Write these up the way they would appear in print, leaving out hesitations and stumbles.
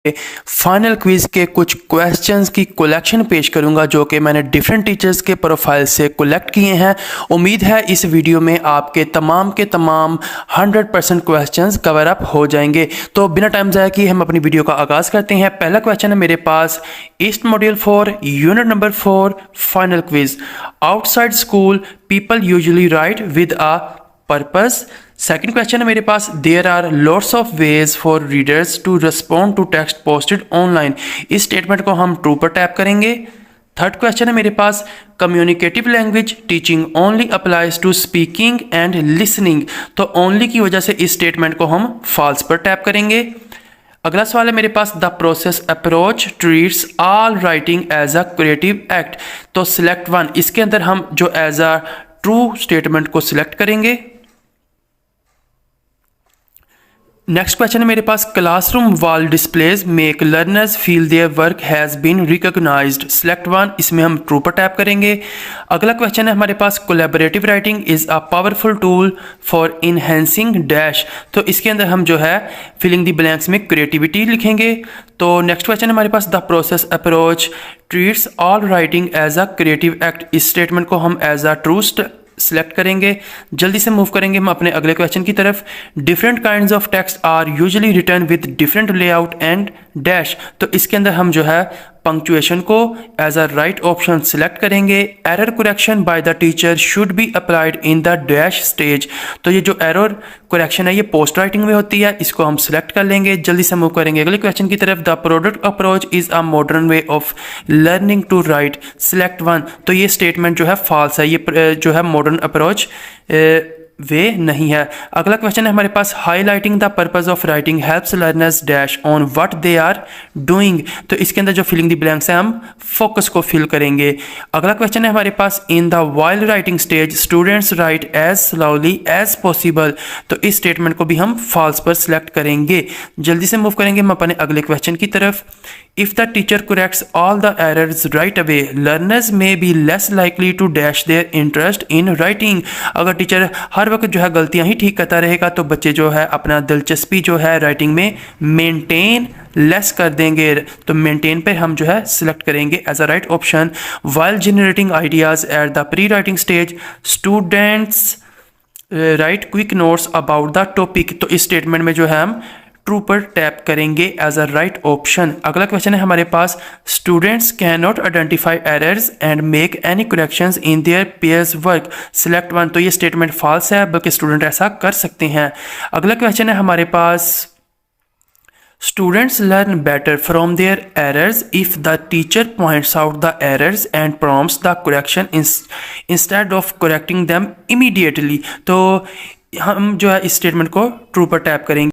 Final quiz के कुछ questions की कलेक्शन पेश करूंगा जो कि मैंने डिफरेंट टीचर्स के प्रोफाइल से कलेक्ट किए हैं। उम्मीद है इस वीडियो में आपके तमाम के तमाम 100% क्वेश्चंस कवर अप हो जाएंगे। तो बिना टाइम ज़ाया किए हम अपनी वीडियो का आगाज़ करते हैं। पहला क्वेश्चन है मेरे पास, east module 4 unit number 4 final quiz. Outside school people usually write with a purpose. Second question है मेरे पास, there are lots of ways for readers to respond to text posted online. इस स्टेटमेंट को हम true पर tap करेंगे। Third question है मेरे पास, communicative language teaching only applies to speaking and listening. तो ओनली की वजह से इस स्टेटमेंट को हम फॉल्स पर टैप करेंगे। अगला सवाल है मेरे पास, the process approach treats all writing as a creative act. तो सिलेक्ट वन, इसके अंदर हम जो एज अ ट्रू स्टेटमेंट को सिलेक्ट करेंगे। नेक्स्ट क्वेश्चन है मेरे पास, classroom wall displays make learners feel their work has been recognised. Select one, इसमें हम ट्रू पर टैप करेंगे। अगला क्वेश्चन है हमारे पास, collaborative writing is a powerful tool for enhancing dash. तो इसके अंदर हम जो है फिलिंग द ब्लैंक्स में क्रिएटिविटी लिखेंगे। तो नेक्स्ट क्वेश्चन है हमारे पास, the process approach treats all writing as a creative act. इस स्टेटमेंट को हम एज अ ट्रू सिलेक्ट करेंगे। जल्दी से मूव करेंगे हम अपने अगले क्वेश्चन की तरफ। Different kinds of text are usually written with different layout and dash. तो इसके अंदर हम जो है पंक्चुएशन को as a right option select करेंगे। Error correction by the teacher should be applied in the dash stage. तो ये जो एरर करेक्शन है ये पोस्ट राइटिंग में होती है, इसको हम सिलेक्ट कर लेंगे। जल्दी से मूव करेंगे अगले क्वेश्चन की तरफ। The product approach is a modern way of learning to write. Select one, तो ये स्टेटमेंट जो है फॉल्स है, ये जो है मॉडर्न अप्रोच वे नहीं है। अगला क्वेश्चन है हमारे पास, highlighting the purpose of writing helps learners dash on what they are doing. तो इसके अंदर जो फिलिंग द ब्लैंक्स है हम फोकस को फिल करेंगे। अगला क्वेश्चन है हमारे पास, in the while writing stage students write as slowly as possible. तो इस स्टेटमेंट को भी हम फॉल्स पर सिलेक्ट करेंगे। जल्दी से मूव करेंगे हम अपने अगले क्वेश्चन की तरफ। If the teacher corrects all the errors right away, learners may be less likely to dash their interest in writing. अगर टीचर हर वक्त जो है गलतियां ही ठीक करता रहेगा तो बच्चे जो है अपना दिलचस्पी जो है राइटिंग में मेंटेन लेस कर देंगे। तो मेंटेन पे हम जो है सिलेक्ट करेंगे as a right option. while generating ideas at the pre-writing stage, students write quick notes about the topic। तो इस स्टेटमेंट में जो है हम ट्रू पर टैप करेंगे एज अ राइट ऑप्शन। अगला क्वेश्चन है हमारे पास, students can not identify errors and make any corrections in their pairs work. Select one, तो ये स्टेटमेंट फॉल्स है, बल्कि स्टूडेंट ऐसा कर सकते हैं। अगला क्वेश्चन है हमारे पास, students learn better from their errors if the teacher points out the errors and prompts the correction instead of correcting them immediately. तो हम जो है इस स्टेटमेंट को ट्रू पर टैप करेंगे।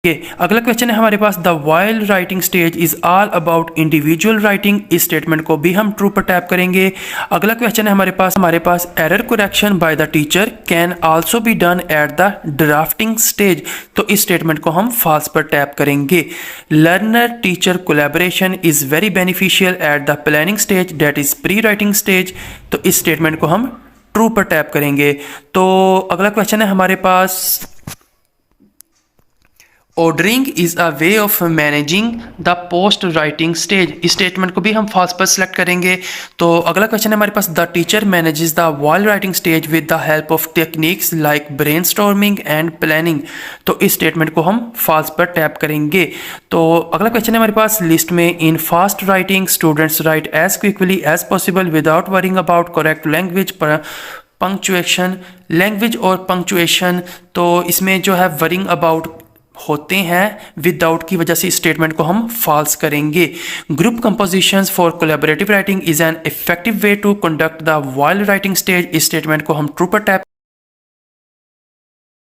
अगला क्वेश्चन है हमारे पास, the while writing stage is all about individual writing. इस स्टेटमेंट को भी हम ट्रू पर टैप करेंगे। अगला क्वेश्चन है हमारे पास error correction by the teacher can also be done at the drafting stage. तो इस स्टेटमेंट को हम फॉल्स पर टैप करेंगे। Learner teacher collaboration is very beneficial at the planning stage that is pre writing stage. तो इस statement को हम ट्रू पर टैप करेंगे। तो अगला क्वेश्चन है हमारे पास, ordering is a way of managing the post writing stage. इस स्टेटमेंट को भी हम फॉल्स पर सिलेक्ट करेंगे। तो अगला क्वेश्चन है हमारे पास, the teacher manages the while writing stage with the help of techniques like brainstorming and planning. तो इस स्टेटमेंट को हम फॉल्स पर टैप करेंगे। तो अगला क्वेश्चन है हमारे पास, लिस्ट में in fast writing students write as quickly as possible without worrying about correct language punctuation. Language और पंक्चुएशन तो इसमें जो है वरिंग अबाउट होते हैं विदाउट की वजह से स्टेटमेंट को हम फॉल्स करेंगे। Group compositions for collaborative writing is an effective way to conduct the while writing stage. इस स्टेटमेंट को हम ट्रू पर टैप